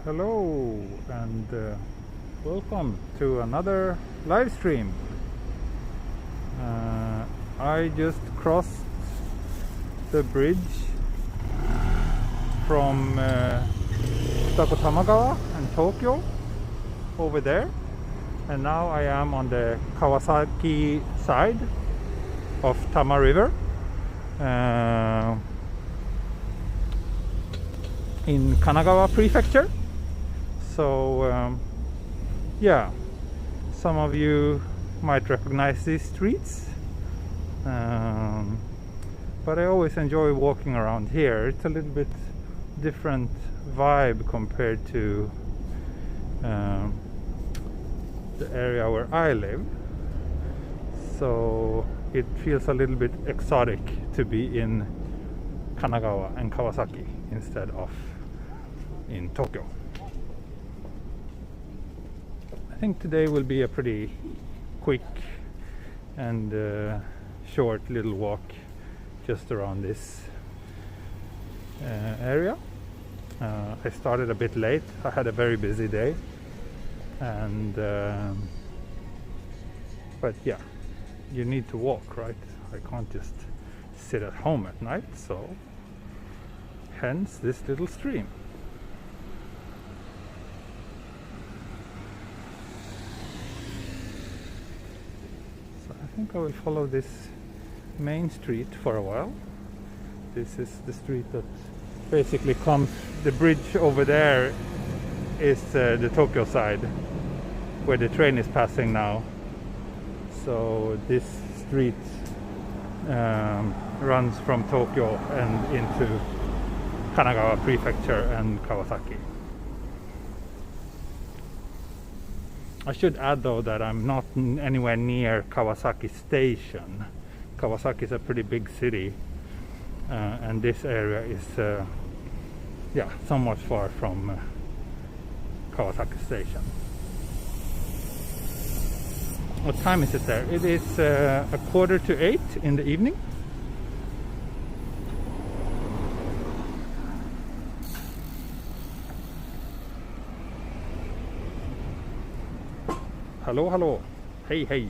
Hello and welcome to another live stream. I just crossed the bridge from Tamagawa and Tokyo over there, and now I am on the Kawasaki side of Tama River in Kanagawa Prefecture. So yeah, some of you might recognize these streets, but I always enjoy walking around here. It's a little bit different vibe compared to the area where I live, so it feels a little bit exotic to be in Kanagawa and Kawasaki instead of in Tokyo. I think today will be a pretty quick and short little walk just around this area. I started a bit late. I had a very busy day, and but yeah, you need to walk, right? I can't just sit at home at night, so hence this little stream. I think I will follow this main street for a while. This is the street that basically comes, the bridge over there is the Tokyo side where the train is passing now. So this street runs from Tokyo and into Kanagawa Prefecture and Kawasaki. I should add though that I'm not anywhere near Kawasaki station. Kawasaki is a pretty big city, and this area is yeah, somewhat far from Kawasaki station. What time is it there? It is 7:45 in the evening. Hello, hello. Hey, hey.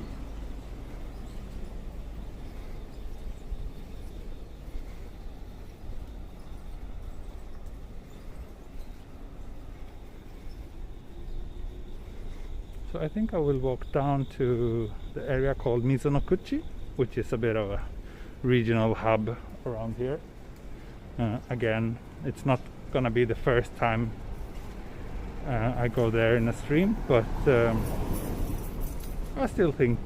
So I think I will walk down to the area called Mizunokuchi, which is a bit of a regional hub around here. Again, it's not gonna be the first time I go there in a stream, but I still think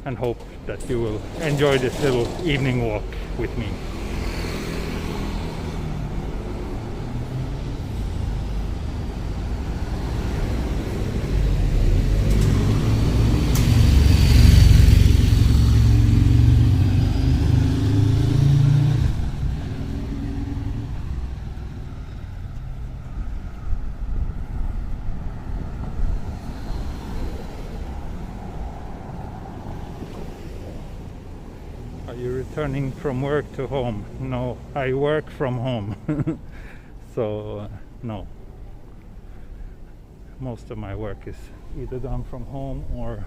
and hope that you will enjoy this little evening walk with me. Are you returning from work to home? No, I work from home. So no. Most of my work is either done from home or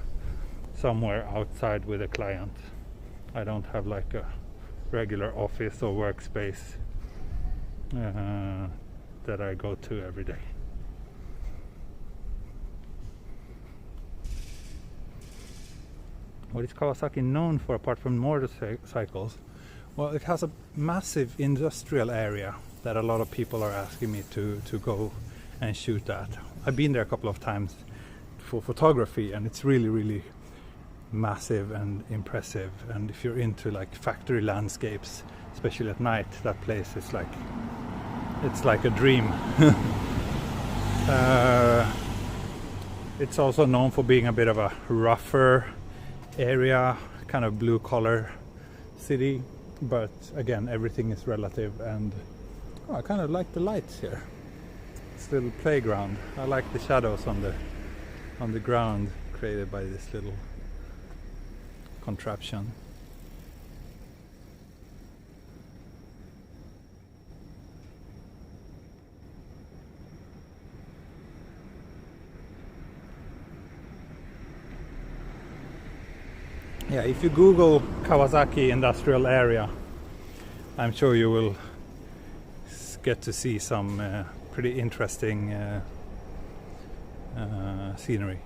somewhere outside with a client. I don't have like a regular office or workspace that I go to every day. What is Kawasaki known for apart from motorcycles? Well, it has a massive industrial area that a lot of people are asking me to go and shoot at. I've been there a couple of times for photography, and it's really, really massive and impressive. And if you're into like factory landscapes, especially at night, that place is like, it's like a dream. It's also known for being a bit of a rougher area, kind of blue collar city, but again, everything is relative, and I kind of like the lights here. It's a little playground. I like the shadows on the ground created by this little contraption. Yeah, if you Google Kawasaki industrial area, I'm sure you will get to see some pretty interesting scenery.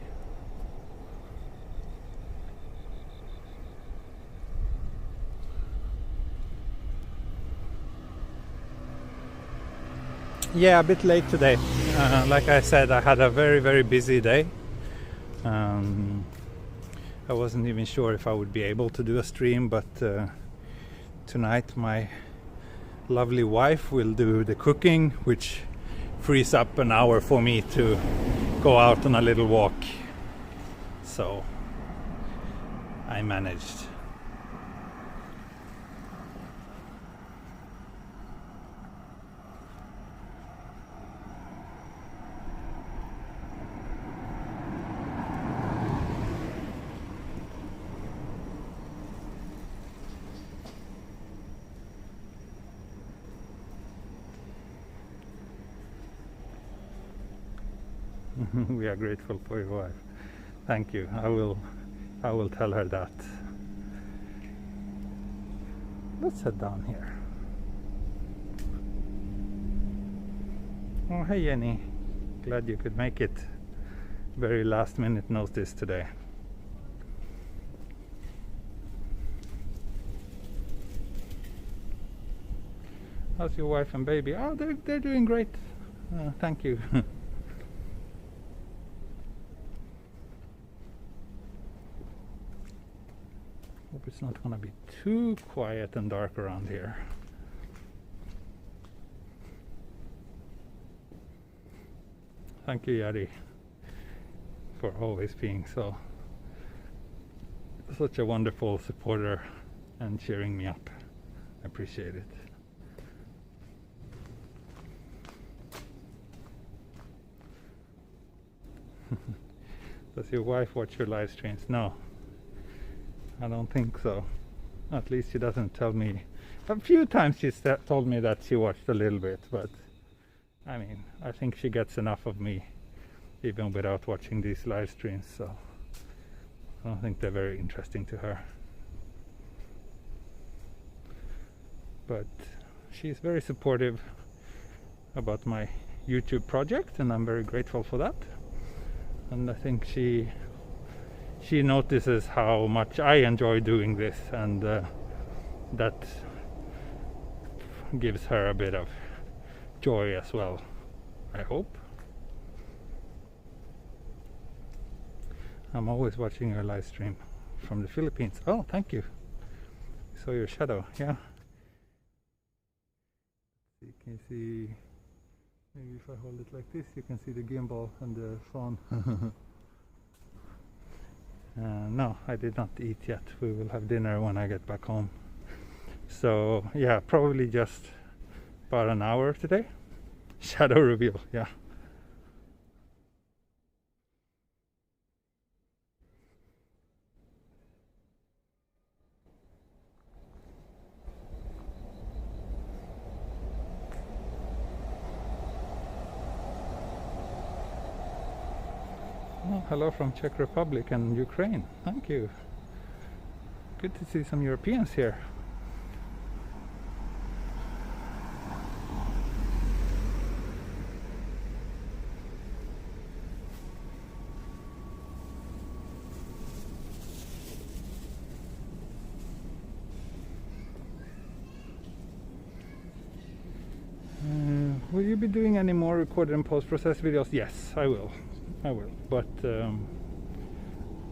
Yeah, a bit late today. Like I said, I had a very busy day. I wasn't even sure if I would be able to do a stream, but tonight my lovely wife will do the cooking, which frees up an hour for me to go out on a little walk. So I managed. We are grateful for your wife. Thank you. I will tell her that. Let's head down here. Oh, hey Jenny. Glad you could make it. Very last minute notice today. How's your wife and baby? Oh, they're doing great. Thank you. Hope it's not gonna be too quiet and dark around here. Thank you, Yari, for always being such a wonderful supporter and cheering me up. I appreciate it. Does your wife watch your live streams? No, I don't think so. At least she doesn't tell me. A few times she's told me that she watched a little bit, but I mean, I think she gets enough of me even without watching these live streams, so I don't think they're very interesting to her. But she's very supportive about my YouTube project, and I'm very grateful for that. And I think she notices how much I enjoy doing this, and that gives her a bit of joy as well, I hope. I'm always watching your live stream from the Philippines. Oh, thank you. I saw your shadow, yeah. You can see, maybe if I hold it like this, you can see the gimbal and the phone. No, I did not eat yet. We will have dinner when I get back home. So yeah, probably just about an hour today. Shadow reveal, yeah. Oh, hello from Czech Republic and Ukraine. Thank you. Good to see some Europeans here. Will you be doing any more recorded and post-processed videos? Yes, I will. But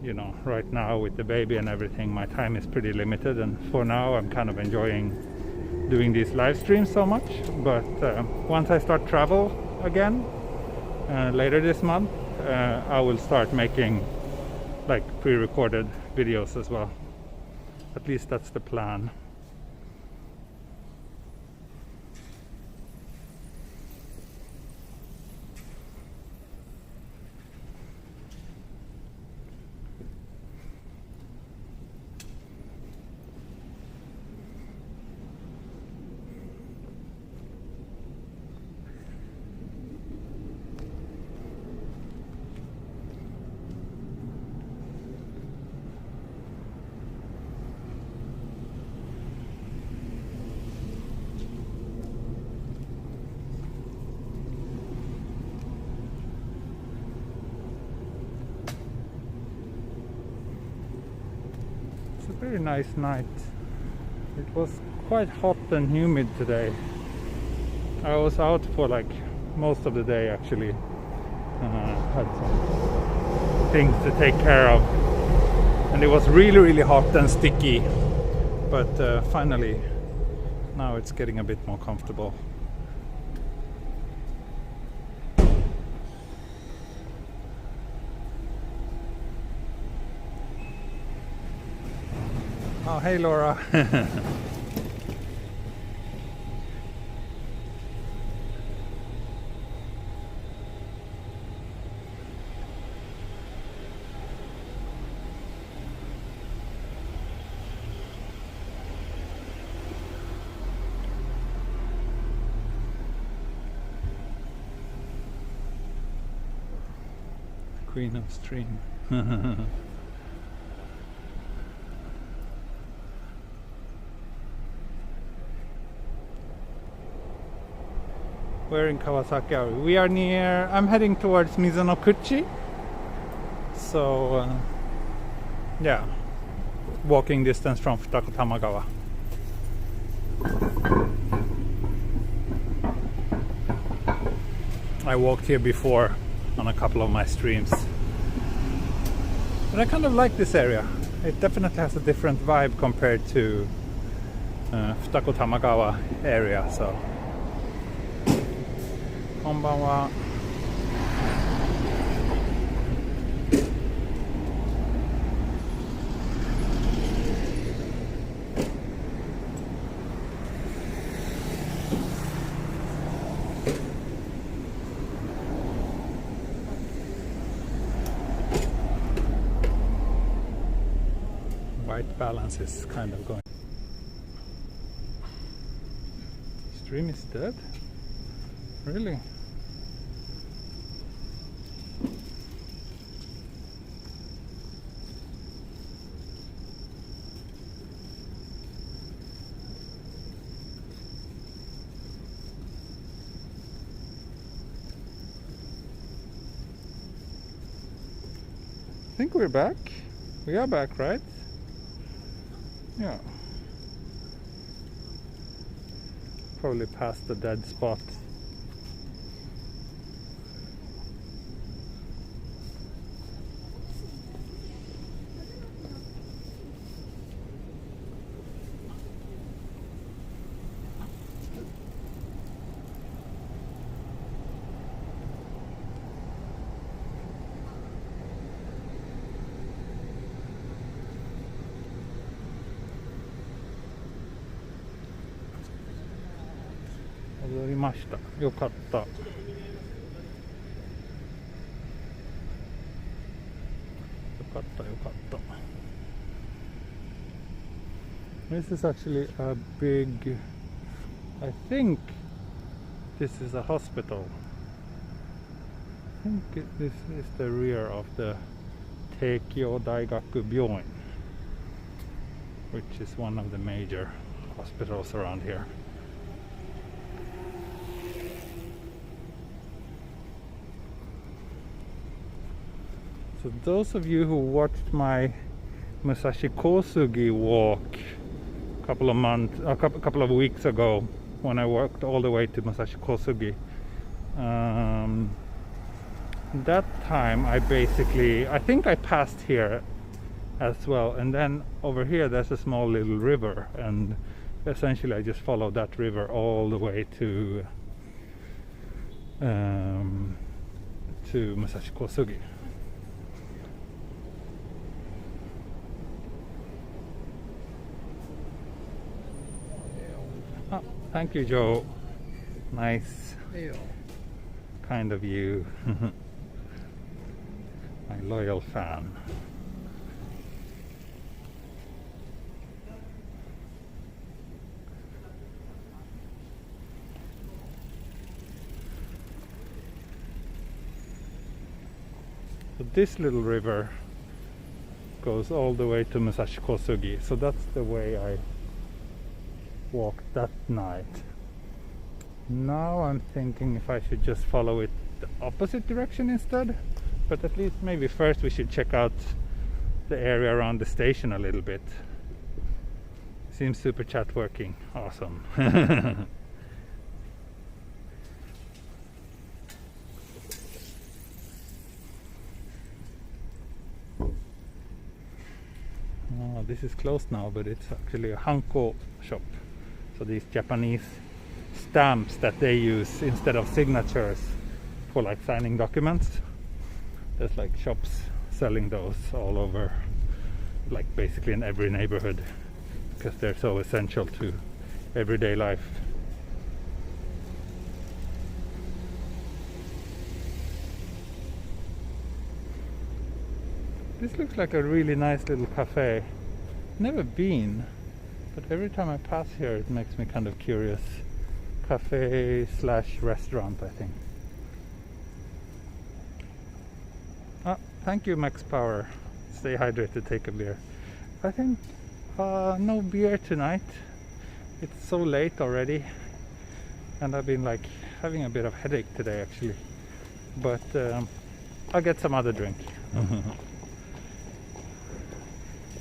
you know, right now with the baby and everything, my time is pretty limited, and for now I'm kind of enjoying doing these live streams so much. But once I start travel again later this month, I will start making like pre-recorded videos as well. At least that's the plan. Very nice night. It was quite hot and humid today. I was out for like most of the day actually. Had some things to take care of. And it was really hot and sticky. But finally, now it's getting a bit more comfortable. Oh, hey Laura. Queen of Stream. Where in Kawasaki are we? We are near, I'm heading towards Mizunokuchi. So, yeah, walking distance from Futako Tamagawa. I walked here before on a couple of my streams. But I kind of like this area. It definitely has a different vibe compared to Futako Tamagawa area, so. こんばんは。White balance is kind of going. Stream is dead? Really? I think we're back. We are back, right? Yeah. Probably past the dead spot. Yo katta. This is actually a big, I think this is a hospital. I think this is the rear of the Teikyo Daigaku Byoin, which is one of the major hospitals around here. So those of you who watched my Musashi Kosugi walk a couple of weeks ago, when I walked all the way to Musashi Kosugi, that time I think I passed here as well, and then over here there's a small little river, and essentially I just followed that river all the way to Musashi Kosugi. Oh, thank you, Joe. Nice. Kind of you. My loyal fan. So this little river goes all the way to Musashi Kosugi, so that's the way I walked that night. Now I'm thinking if I should just follow it the opposite direction instead, but at least maybe first we should check out the area around the station a little bit. Seems super chat working. Awesome. Oh, this is closed now, but it's actually a Hanko shop. So these Japanese stamps that they use instead of signatures for like signing documents. There's like shops selling those all over, like basically in every neighborhood, because they're so essential to everyday life. This looks like a really nice little cafe. Never been, but every time I pass here it makes me kind of curious. Cafe slash restaurant, I think. Ah, thank you, Max Power. Stay hydrated, take a beer. I think no beer tonight. It's so late already, and I've been like having a bit of headache today actually. But I'll get some other drink.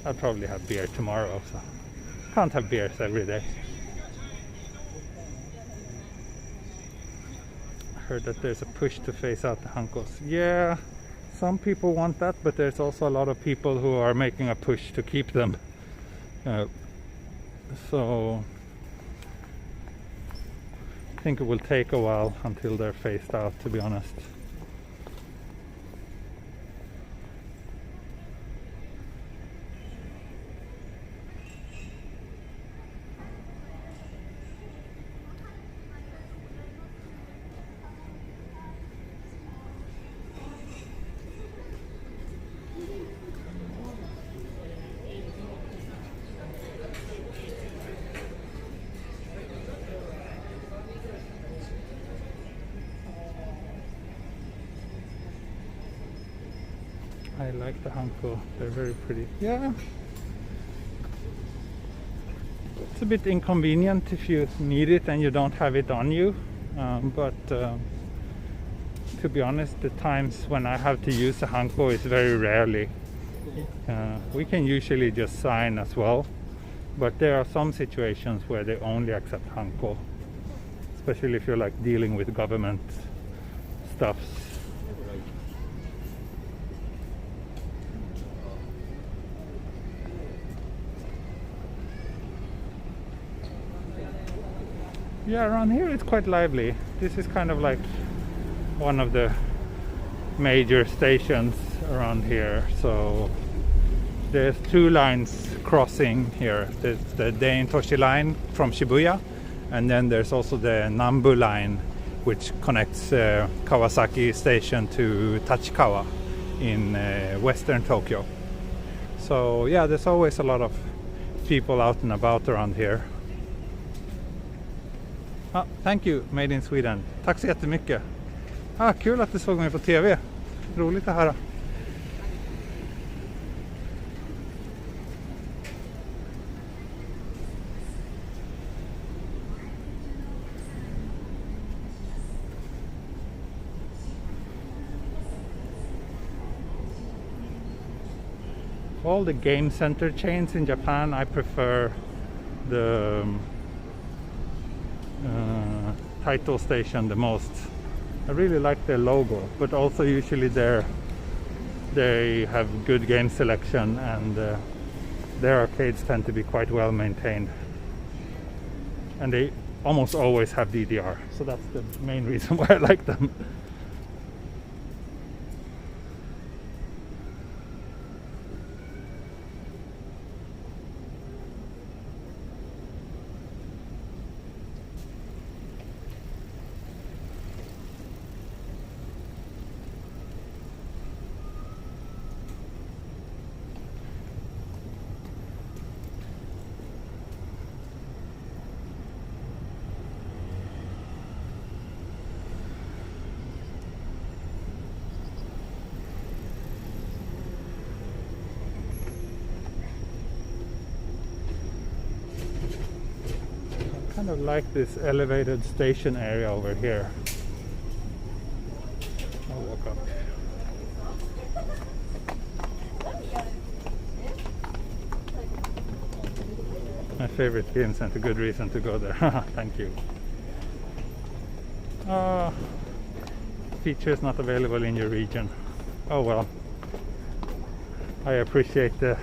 I'll probably have beer tomorrow, so can't have beers every day. I heard that there's a push to phase out the Hankos. Yeah, some people want that, but there's also a lot of people who are making a push to keep them. So I think it will take a while until they're phased out, to be honest. I like the Hanko, they're very pretty. Yeah, it's a bit inconvenient if you need it and you don't have it on you, but to be honest, the times when I have to use a Hanko is very rarely. We can usually just sign as well, but there are some situations where they only accept Hanko, especially if you're like dealing with government stuff. Yeah, around here it's quite lively. This is kind of like one of the major stations around here. So there's two lines crossing here. There's the Deintoshi line from Shibuya, and then there's also the Nambu line, which connects Kawasaki station to Tachikawa in western Tokyo. So yeah, there's always a lot of people out and about around here. Ah, thank you, Made in Sweden. Tack så jättemycket. Ah, kul att du såg mig på TV. Roligt att höra. All the game center chains in Japan, I prefer the title station the most. I really like their logo, but also usually they have good game selection, and their arcades tend to be quite well maintained, and they almost always have DDR, so that's the main reason why I like them. I kind of like this elevated station area over here. I'll walk up. I favorite game center. Good reason to go there. Thank you. Features not available in your region. Oh well. I appreciate that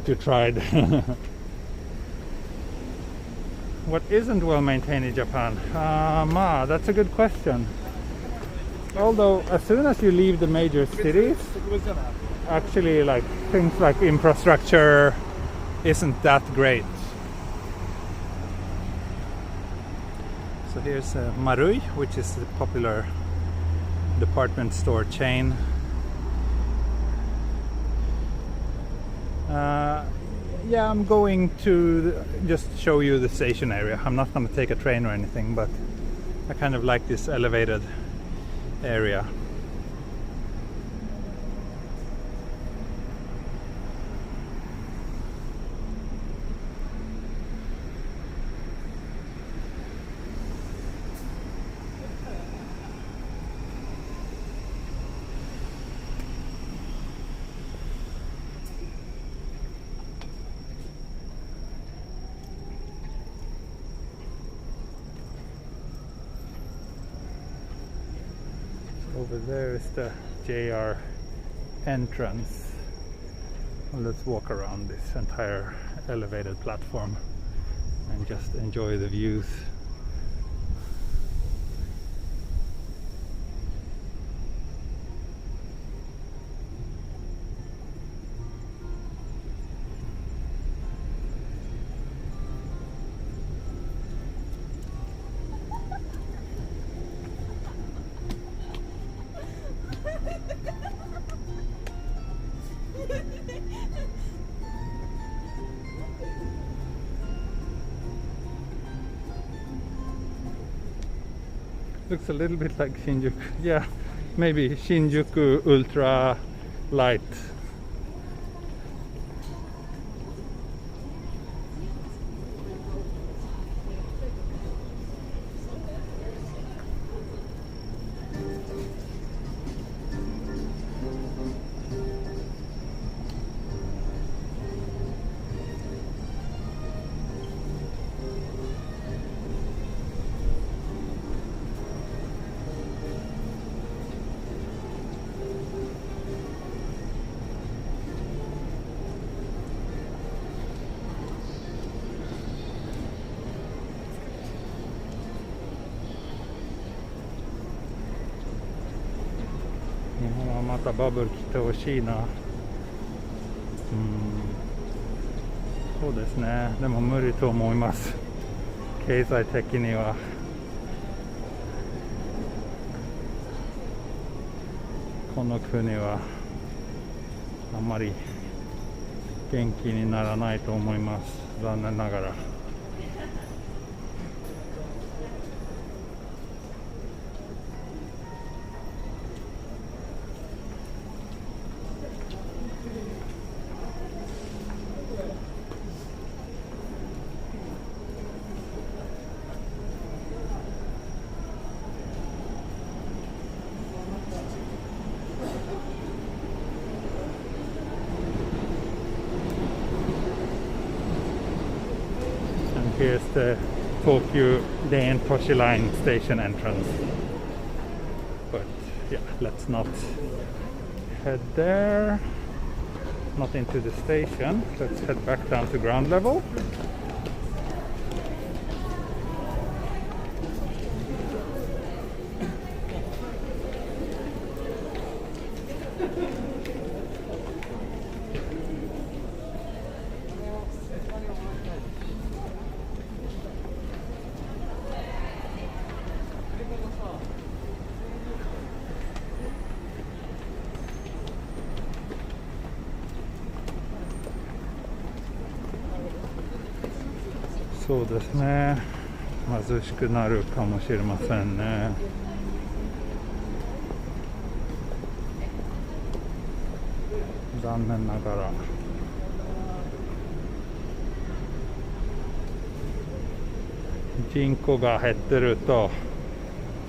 you tried. What isn't well maintained in Japan? That's a good question. Although as soon as you leave the major cities, actually like things like infrastructure isn't that great. So here's Marui, which is the popular department store chain. Yeah, I'm going to just show you the station area. I'm not going to take a train or anything, but I kind of like this elevated area. Over there is the JR entrance. Well, let's walk around this entire elevated platform and just enjoy the views. Looks a little bit like Shinjuku. Yeah, maybe Shinjuku Ultra Light.またバブル来てほしいな。そうですね。でも無理と思います。経済的には。この国はあんまり元気にならないと思います。残念ながら。Here's the Tokyo Den Toshi Line station entrance. But yeah, let's not head there. Not into the station. Let's head back down to ground level.そうですね。貧しくなるかもしれませんね。残念ながら。人口が減ってると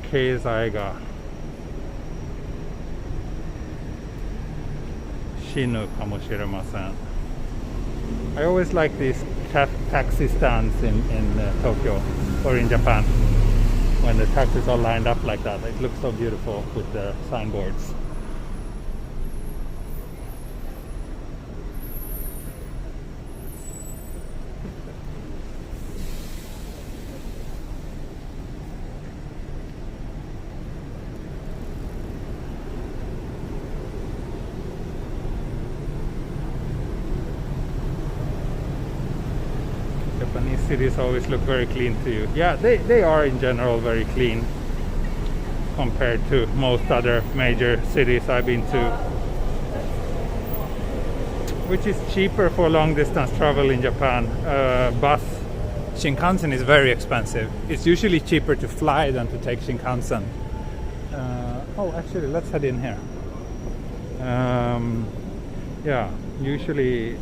経済が死ぬかもしれません。I always like these taxi stands in Tokyo or in Japan. When the taxis are lined up like that, it looks so beautiful with the signboards. Japanese cities always look very clean to you. Yeah, they are in general very clean compared to most other major cities I've been to. Which is cheaper for long distance travel in Japan. Bus Shinkansen is very expensive. It's usually cheaper to fly than to take Shinkansen. Oh, actually, let's head in here. Yeah, usually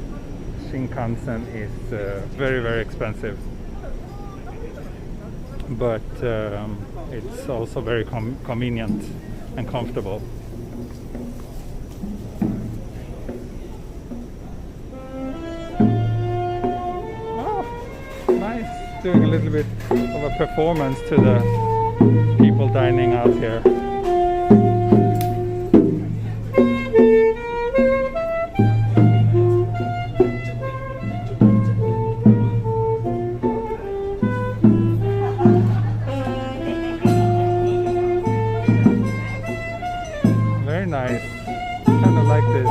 Shinkansen is very, very expensive, but it's also very convenient and comfortable. Oh, nice, doing a little bit of a performance to the people dining out here. Nice. Kind of like this.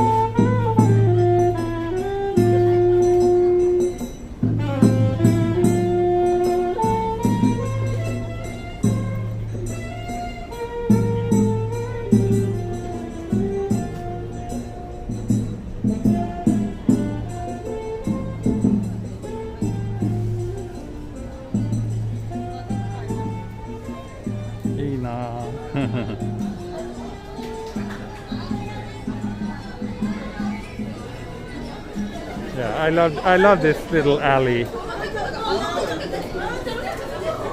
いいな。Yeah, I love this little alley.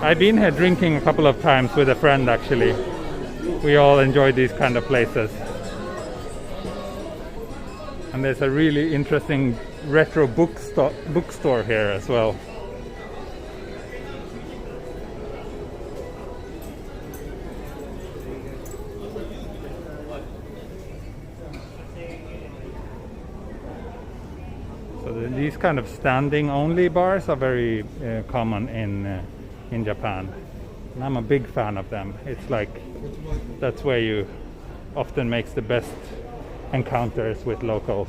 I've been here drinking a couple of times with a friend actually. We all enjoy these kind of places. And there's a really interesting retro bookstore here as well. These kind of standing only bars are very common in Japan, and I'm a big fan of them. It's like that's where you often makes the best encounters with locals.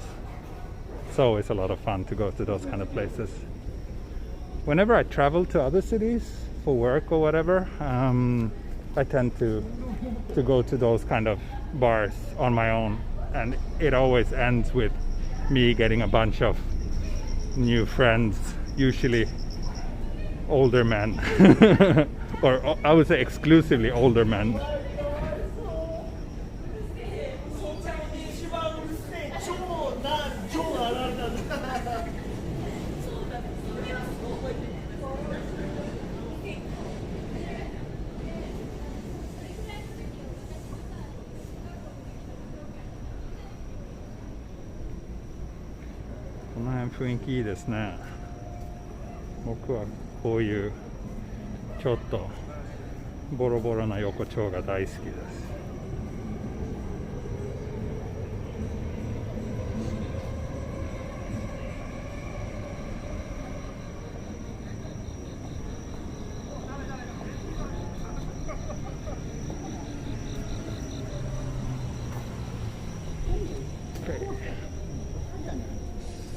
It's always a lot of fun to go to those kind of places. Whenever I travel to other cities for work or whatever, I tend to go to those kind of bars on my own, and it always ends with me getting a bunch of new friends, usually older men, or I would say exclusively older men.この辺雰囲気いいですね。僕はこういうちょっとボロボロな横丁が大好きです。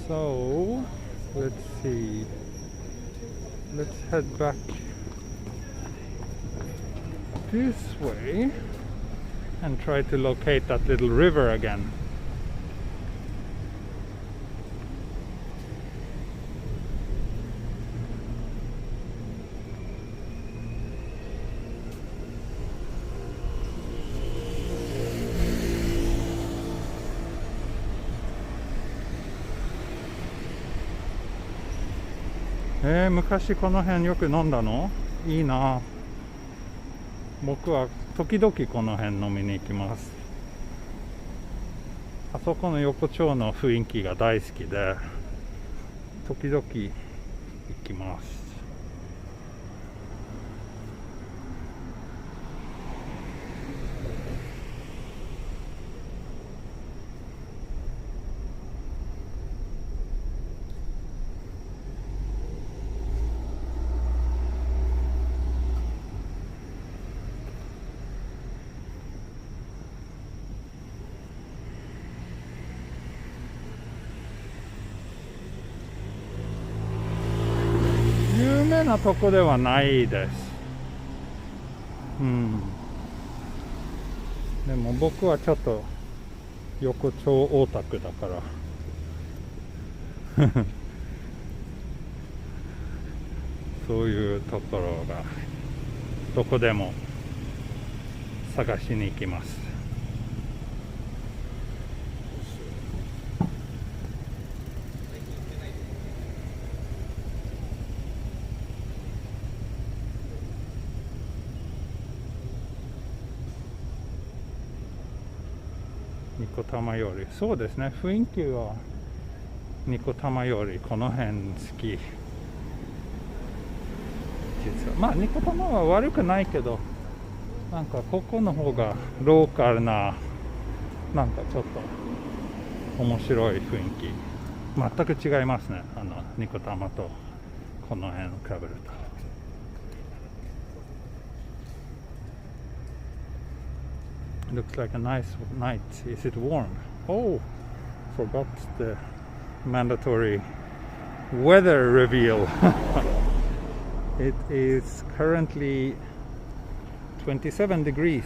So, let's see. Let's head back this way and try to locate that little river again. 昔この辺よく飲んだの？いいな。僕は時々この辺飲みに行きます。あそこの横丁の雰囲気が大好きで、時々行きます。有名なとこではないです。でも僕はちょっと横丁オタクだからそういうところがどこでも探しに行きます。ニコタマより、そうですね、雰囲気はニコタマよりこの辺好き。実はまあニコタマは悪くないけど、なんかここの方がローカルな、なんかちょっと面白い雰囲気、全く違いますね。ニコタマとこの辺を比べると。Looks like a nice night. Is it warm? Oh, forgot the mandatory weather reveal. It is currently 27 degrees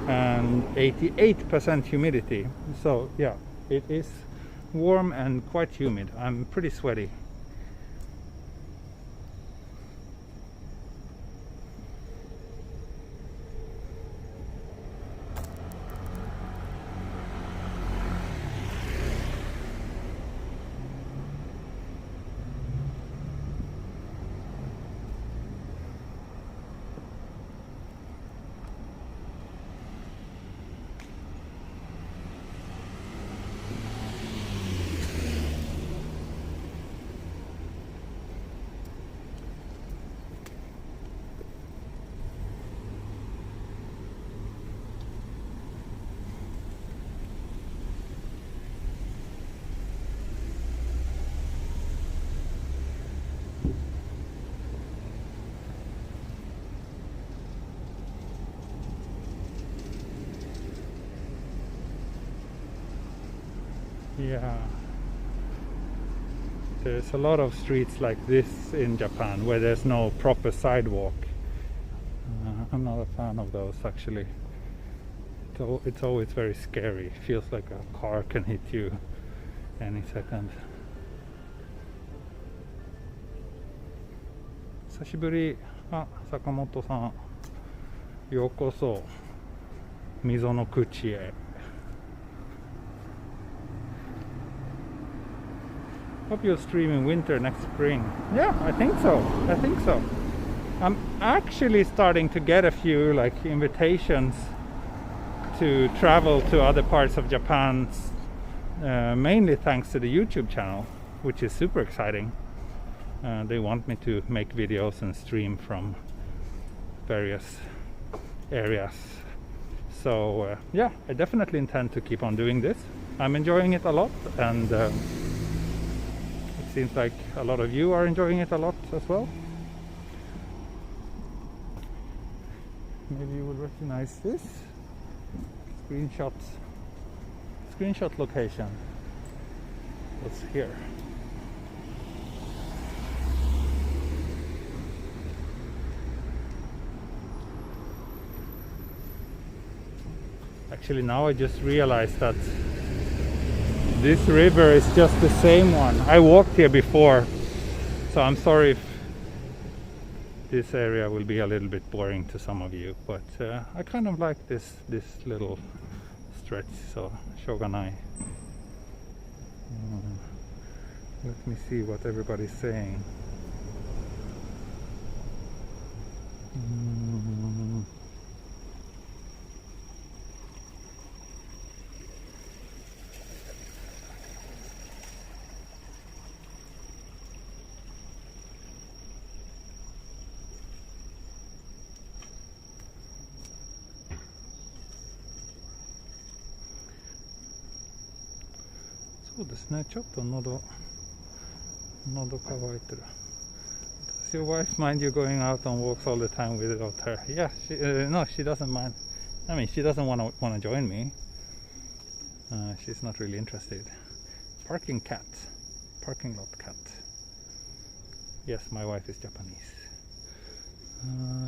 and 88% humidity. So yeah, it is warm and quite humid. I'm pretty sweaty. Yeah, there's a lot of streets like this in Japan where there's no proper sidewalk. I'm not a fan of those actually. It's always very scary. It feels like a car can hit you any second. 久しぶり。坂本さん、ようこそ溝の口へ。Hope you'll stream in winter next spring. Yeah, I think so. I'm actually starting to get a few like invitations to travel to other parts of Japan, mainly thanks to the YouTube channel, which is super exciting. They want me to make videos and stream from various areas. So yeah, I definitely intend to keep on doing this. I'm enjoying it a lot, and it seems like a lot of you are enjoying it a lot as well. Maybe you will recognize this screenshot location. What's here? Actually, now I just realized that this river is just the same one. I walked here before, so I'm sorry if this area will be a little bit boring to some of you, but I kind of like this little stretch, so shoganai. Let me see what everybody's saying. そうですね、ちょっと喉乾いてる。Does your wife mind you going out on walks all the time without her? Yeah, no, she doesn't mind. I mean, she doesn't want to join me. She's not really interested. Parking lot cat. Yes, my wife is Japanese.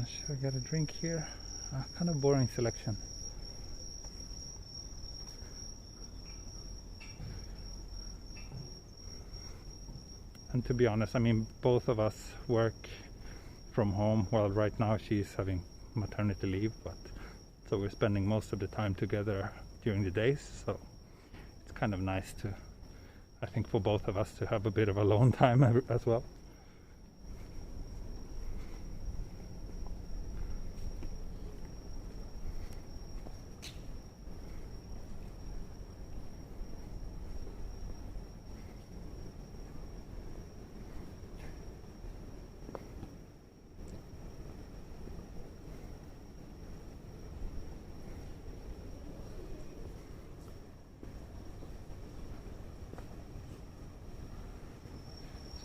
Should I get a drink here? Kind of boring selection. And to be honest, I mean, both of us work from home. Well, right now she's having maternity leave, but so we're spending most of the time together during the days. So it's kind of nice to, I think, for both of us to have a bit of alone time as well.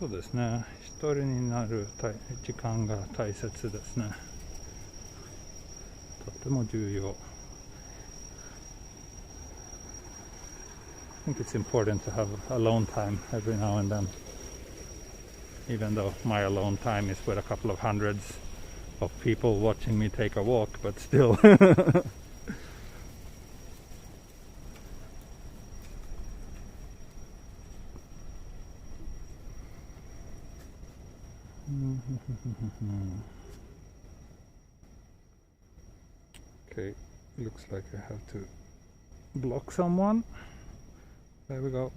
そうですね、一人になる時間が大切ですね。とても重要。I think it's important to have alone time every now and then. Even though my alone time is with a couple of hundreds of people watching me take a walk, but still. Okay, looks like I have to block someone. There we go.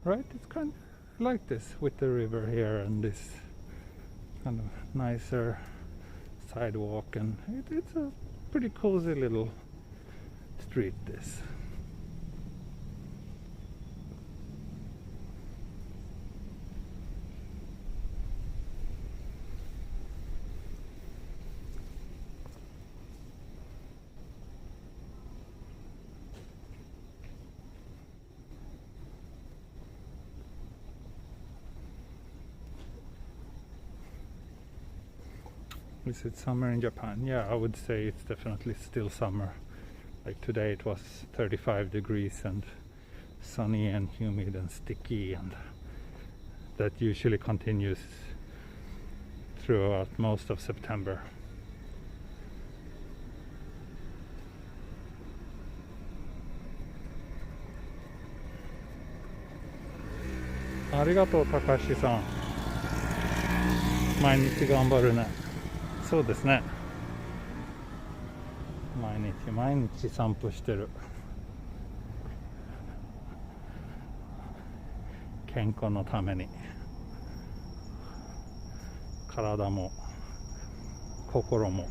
Right, it's kind of like this with the river here and this kind of nicer sidewalk, and it's a pretty cozy little street, this. Is it summer in Japan? Yeah, I would say it's definitely still summer. Like today it was 35 degrees and sunny and humid and sticky, and that usually continues throughout most of September. Arigatou, Takashi-san. 毎日頑張るね。そうですね。毎日散歩してる。健康のために。体も心も。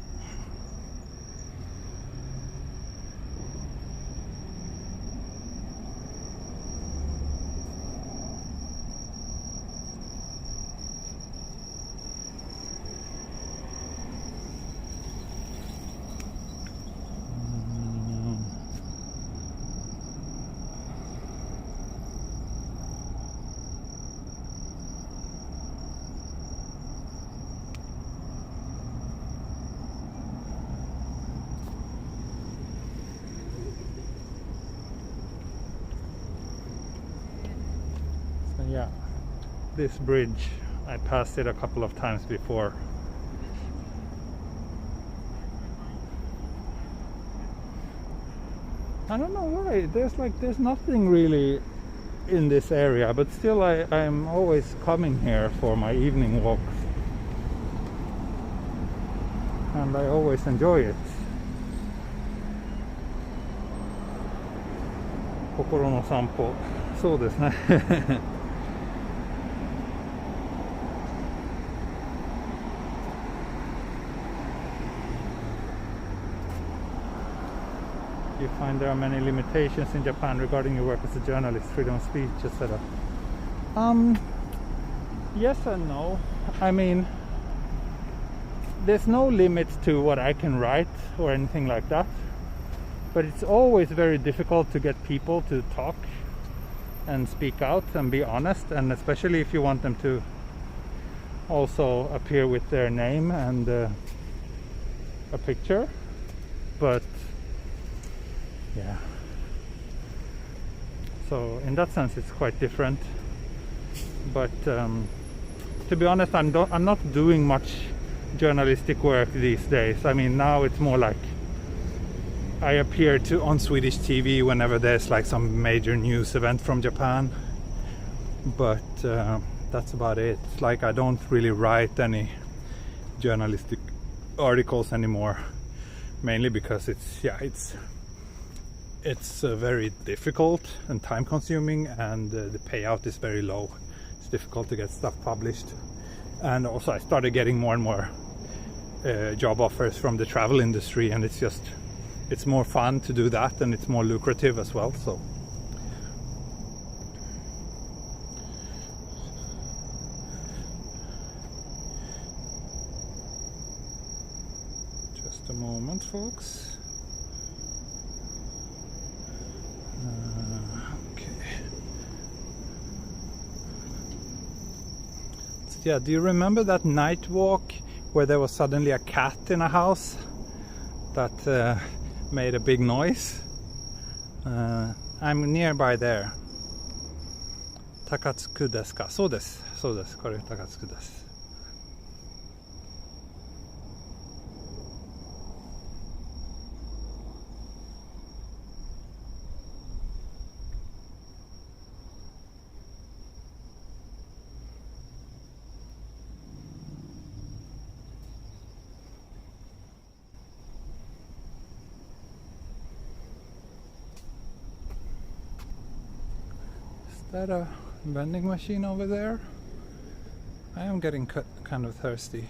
Yeah, this bridge, I passed it a couple of times before. I don't know why. There's nothing really in this area, but still I'm always coming here for my evening walks. And I always enjoy it. 心の散歩。そうですね。You find there are many limitations in Japan regarding your work as a journalist, freedom of speech, etc. Yes and no. I mean, there's no limit to what I can write or anything like that, but it's always very difficult to get people to talk and speak out and be honest, and especially if you want them to also appear with their name and a picture. But yeah, so in that sense it's quite different. But to be honest, I'm not doing much journalistic work these days. I mean, now it's more like I appear on Swedish TV whenever there's like some major news event from Japan, but that's about it. It's like I don't really write any journalistic articles anymore, mainly because it's very difficult and time consuming, and the payout is very low. It's difficult to get stuff published, and also I started getting more and more job offers from the travel industry, and it's more fun to do that, and it's more lucrative as well. So just a moment, folks. Yeah, do you remember that night walk where there was suddenly a cat in a house that made a big noise? I'm nearby there. Takatsuku desu ka? そうです。そうです。これTakatsukuです。Is that a vending machine over there? I am getting kind of thirsty.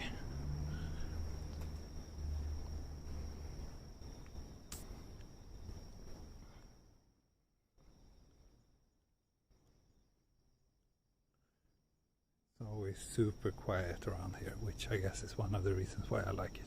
It's always super quiet around here, which I guess is one of the reasons why I like it.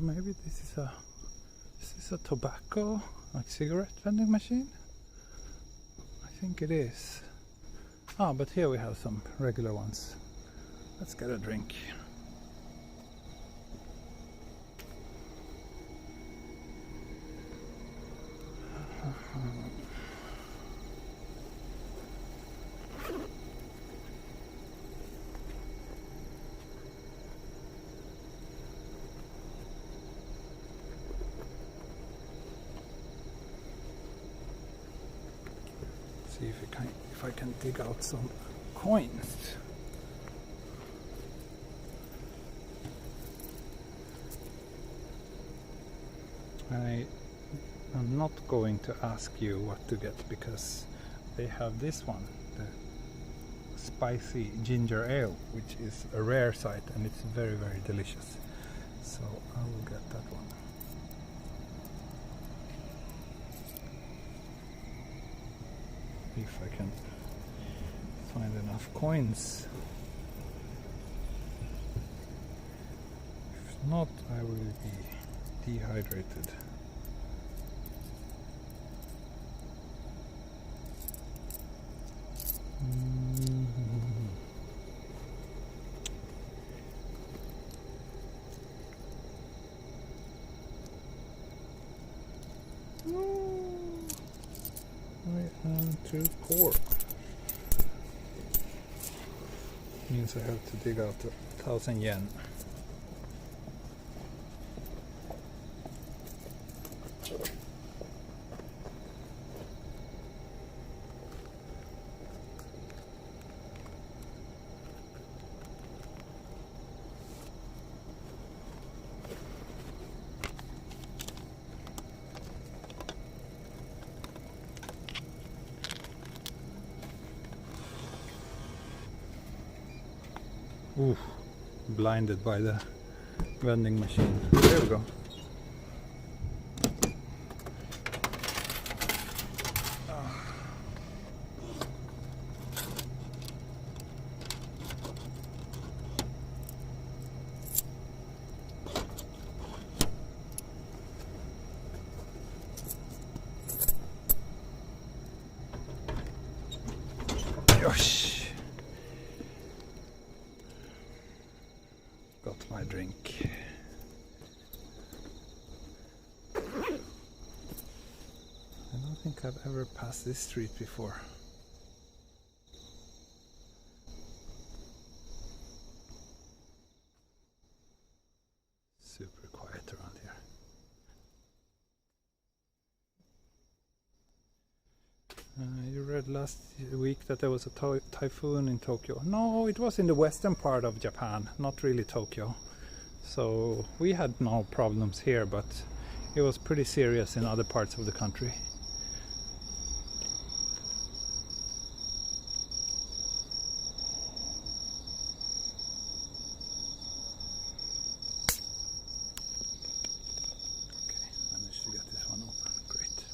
Maybe this is a tobacco, like cigarette vending machine? I think it is. But here we have some regular ones. Let's get a drink. See if I can dig out some coins. I am not going to ask you what to get, because they have this one, the spicy ginger ale, which is a rare sight, and it's very, very delicious. So I will get that one. If I can find enough coins. If not, I will be dehydrated. new core. Means I have to dig out 1,000 yen. Oof, blinded by the vending machine. There we go. Yosh. Got my drink. I don't think I've ever passed this street before. Super quiet around here. You read last week that there was a typhoon in Tokyo. No, it was in the western part of Japan, not really Tokyo. So we had no problems here, but it was pretty serious in other parts of the country. Okay, managed to get this one open. Great.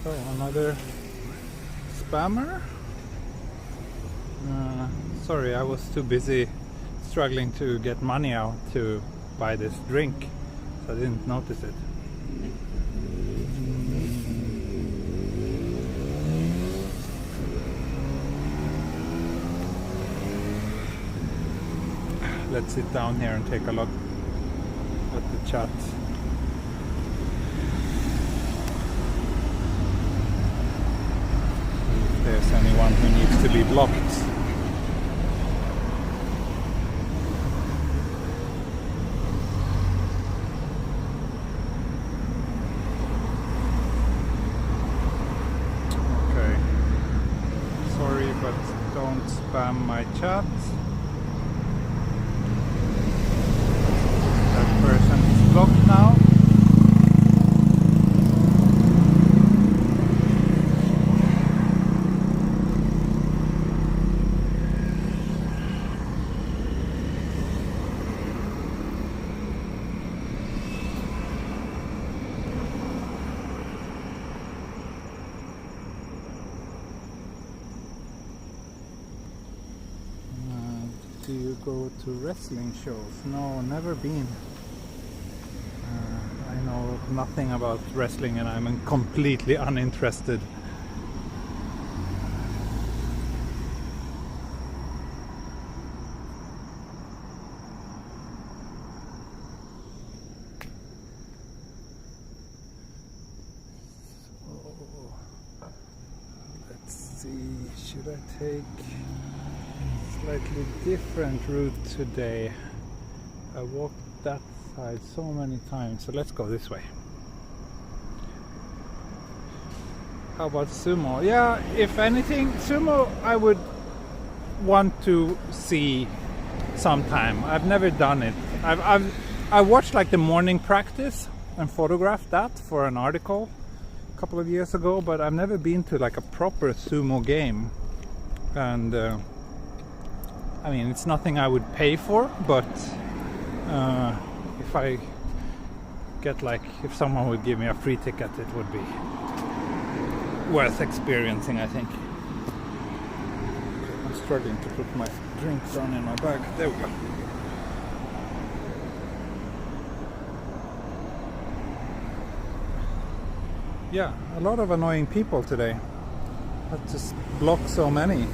So another spammer? Sorry, I was too busy struggling to get money out to buy this drink, so I didn't notice it. Let's sit down here and take a look at the chat. If there's anyone who needs to be blocked. Okay. Sorry, but don't spam my chat. That person is blocked now. Do you go to wrestling shows? No, never been. I know nothing about wrestling and I'm completely uninterested. So, let's see, should I take slightly different route today? I walked that side so many times, so let's go this way. How about sumo? Yeah, if anything, sumo I would want to see sometime. I've never done it. I watched like the morning practice and photographed that for an article, couple of years ago, but I've never been to like a proper sumo game. And I mean, it's nothing I would pay for, but if I get like, if someone would give me a free ticket, it would be worth experiencing, I think. I'm struggling to put my drinks down in my bag. There we go. Yeah, a lot of annoying people today. That just blocks so many.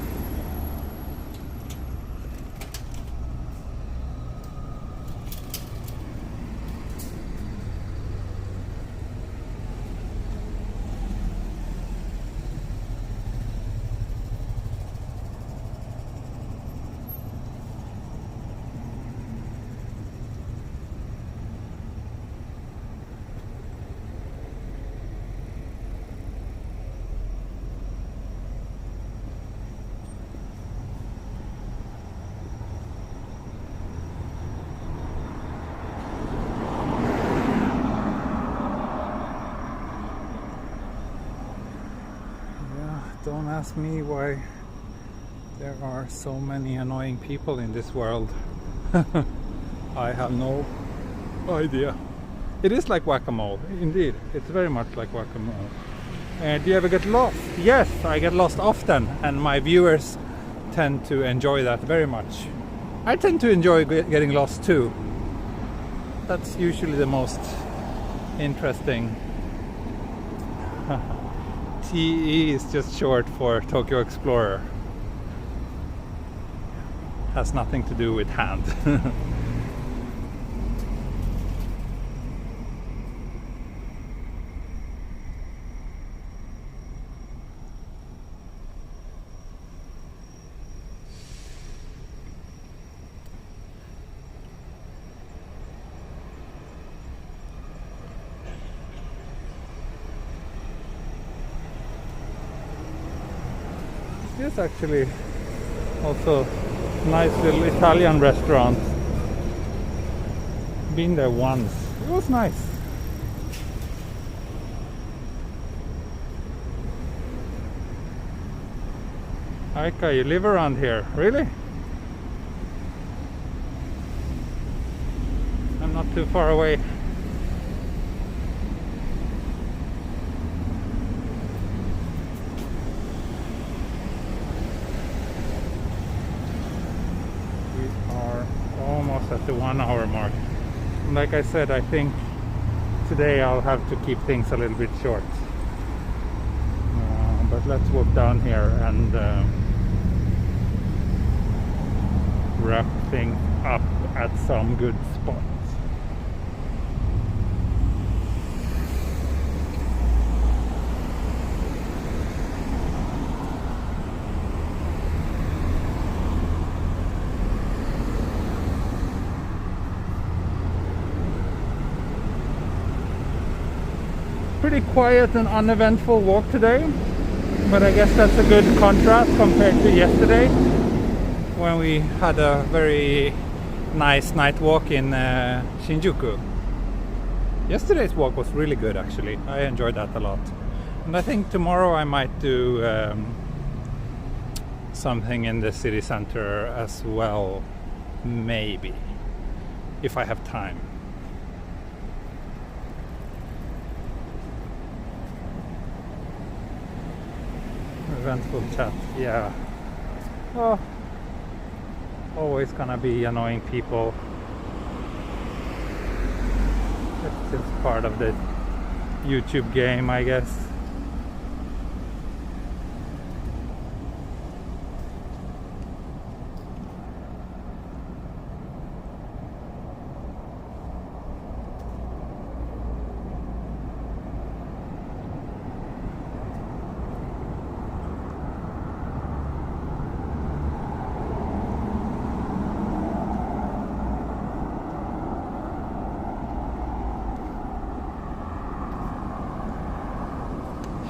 Don't ask me why there are so many annoying people in this world. I have no idea. It is like whack-a-mole, indeed. It's very much like whack-a-mole. Do you ever get lost? Yes, I get lost often, and my viewers tend to enjoy that very much. I tend to enjoy getting lost too. That's usually the most interesting. TE is just short for Tokyo Explorer. Has nothing to do with hand. This is actually also a nice little Italian restaurant. Been there once. It was nice. Aika, you live around here? Really? I'm not too far away. At the 1 hour mark. And like I said, I think today I'll have to keep things a little bit short. But let's walk down here and wrap things up at some good spots. Pretty quiet and uneventful walk today, but I guess that's a good contrast compared to yesterday when we had a very nice night walk in Shinjuku. Yesterday's walk was really good actually. I enjoyed that a lot, and I think tomorrow I might do something in the city center as well, maybe, if I have time. Eventful chat, yeah. Oh, always gonna be annoying people. It's just part of the YouTube game, I guess.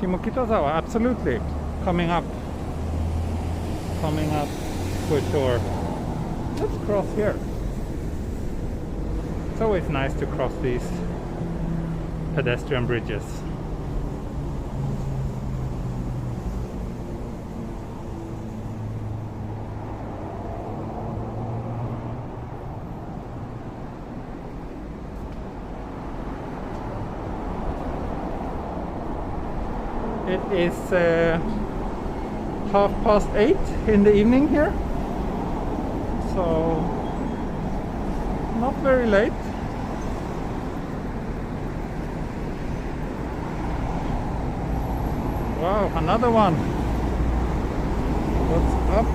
Shimokitazawa, absolutely. Coming up for sure. Let's cross here. It's always nice to cross these pedestrian bridges. It is 8:30 in the evening here, so not very late. Wow, another one. What's up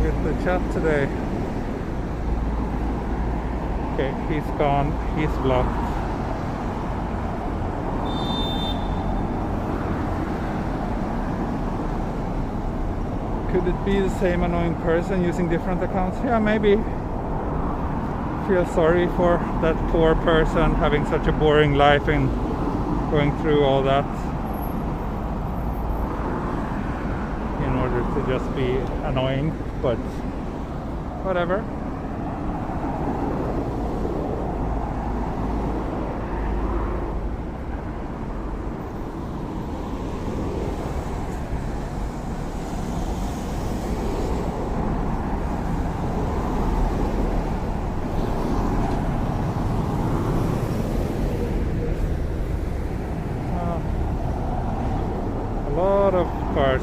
with the chat today? Okay, he's gone, he's blocked. Could it be the same annoying person using different accounts? Yeah, maybe. Feel sorry for that poor person having such a boring life and going through all that in order to just be annoying, but whatever.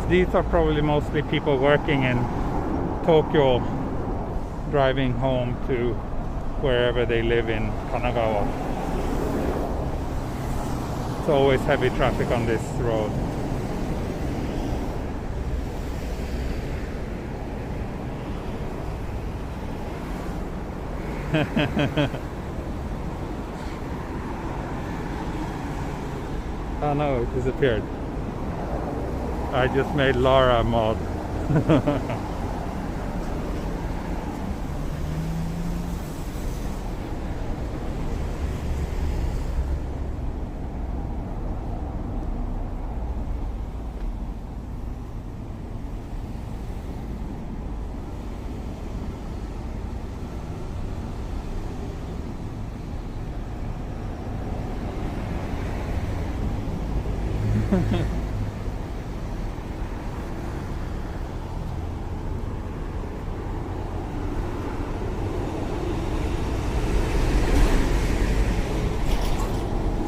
These are probably mostly people working in Tokyo, driving home to wherever they live in Kanagawa. It's always heavy traffic on this road. Oh no, it disappeared. I just made Laura mod.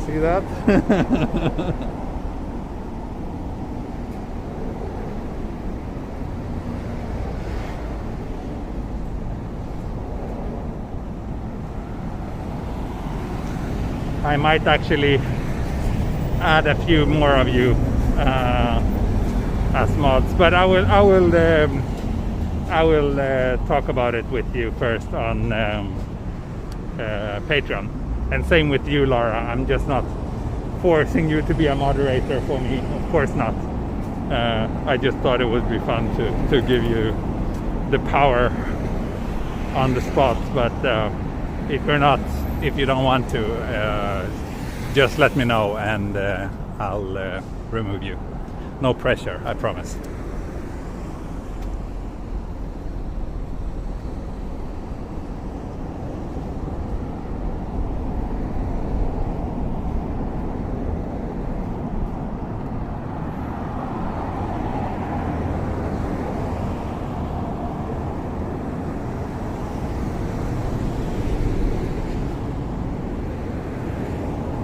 See that? I might actually add a few more of you as mods, but I will talk about it with you first on Patreon. And same with you, Laura. I'm just not forcing you to be a moderator for me. Of course not. I just thought it would be fun to give you the power on the spot. But if you don't want to, just let me know and I'll remove you. No pressure, I promise.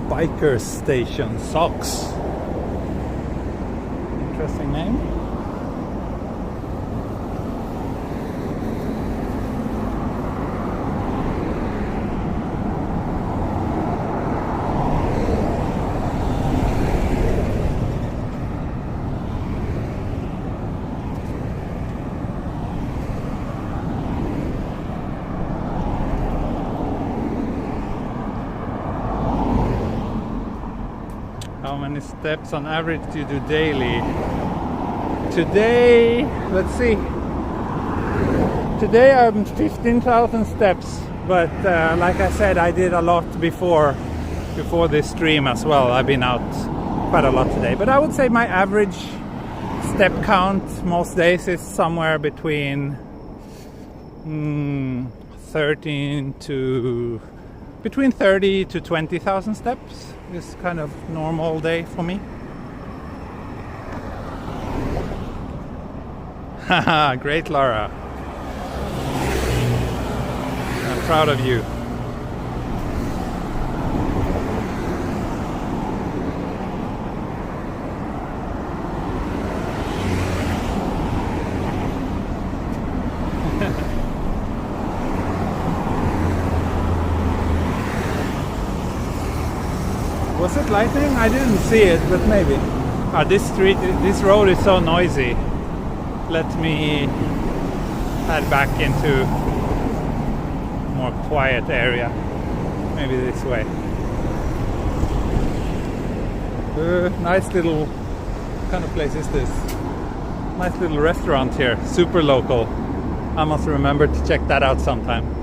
Biker Station Socks. Interesting name. How many steps on average do you do daily? Today, let's see. Today I'm 15,000 steps, but like I said, I did a lot before this stream as well. I've been out quite a lot today, but I would say my average step count most days is somewhere between 30 to 20,000 steps. Is kind of normal day for me. Haha, great, Laura. I'm proud of you. that lightning? I didn't see it, but maybe. This road is so noisy. Let me head back into a more quiet area. Maybe this way. Nice little, what kind of place is this? Nice little restaurant here, super local. I must remember to check that out sometime.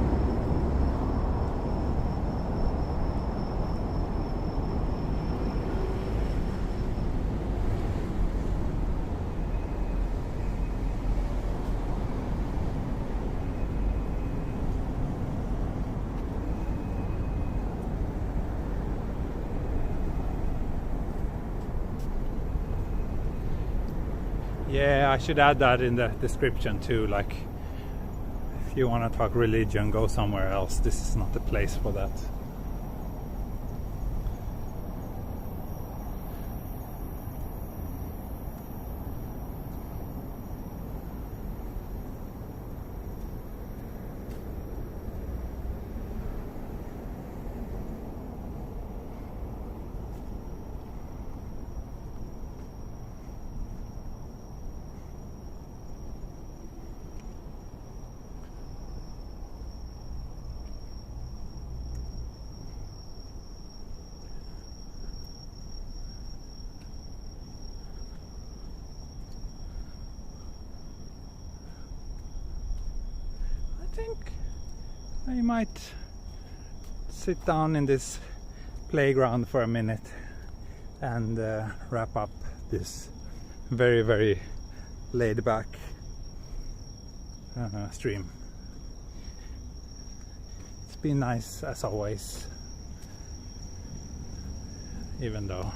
Yeah, I should add that in the description too, like if you want to talk religion, go somewhere else. This is not the place for that. I think I might sit down in this playground for a minute and wrap up this very, very laid back stream. It's been nice as always, even though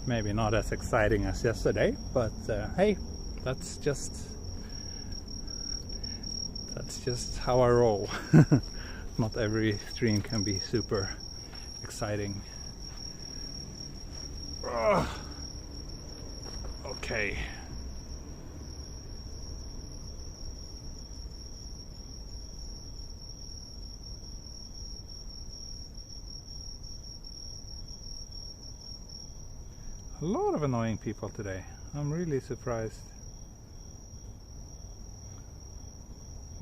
maybe not as exciting as yesterday, but hey, that's just how I roll. Not every stream can be super exciting. Ugh. Okay. A lot of annoying people today. I'm really surprised.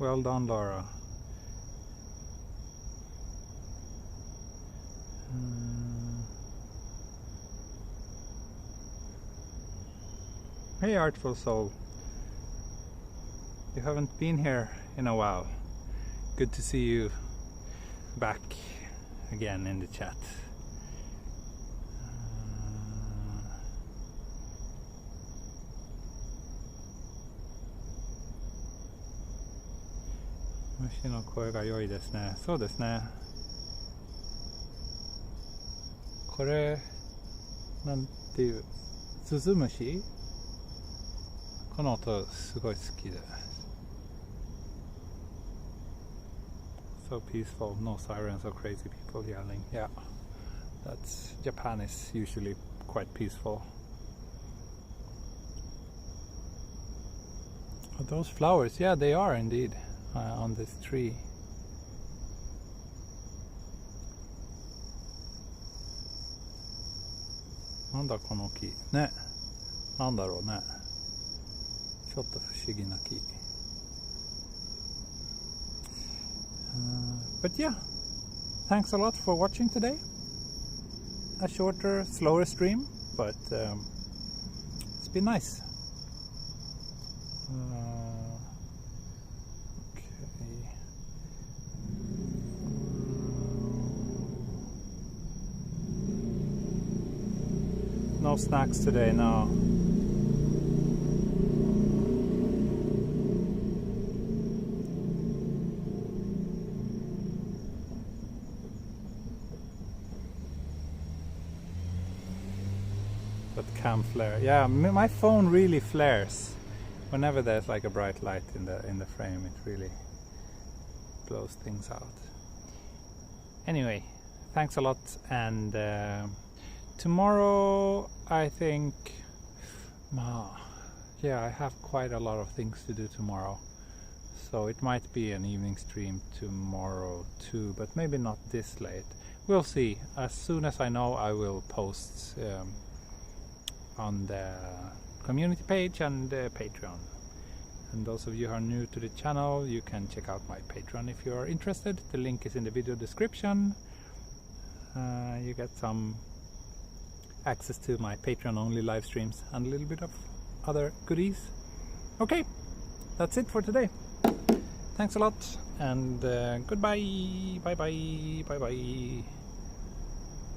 Well done, Laura. Hey, Artful Soul. You haven't been here in a while. Good to see you back again in the chat. Mushi no koe ga yoi desu ne. そうですね。これなんていう、スズムシ？この音すごい好きで。So peaceful, no sirens or crazy people yelling. Yeah, that's Japan is usually quite peaceful. Are those flowers? Yeah, they are indeed on this tree. Nanda kono ki? Ne. Nandaro ne. Chotto fushigi na ki. But yeah, thanks a lot for watching today. A shorter, slower stream, but it's been nice. Okay. No snacks today, no. But cam flare, yeah, my phone really flares whenever there's like a bright light in the frame. It really blows things out. Anyway, thanks a lot, and tomorrow I think, yeah, I have quite a lot of things to do tomorrow, so it might be an evening stream tomorrow too, but maybe not this late. we'll see. As soon as I know, I will post on the community page and Patreon. And those of you who are new to the channel, you can check out my Patreon if you are interested. The link is in the video description. You get some access to my Patreon only live streams and a little bit of other goodies. Okay, that's it for today. Thanks a lot, and goodbye. Bye bye. Bye bye.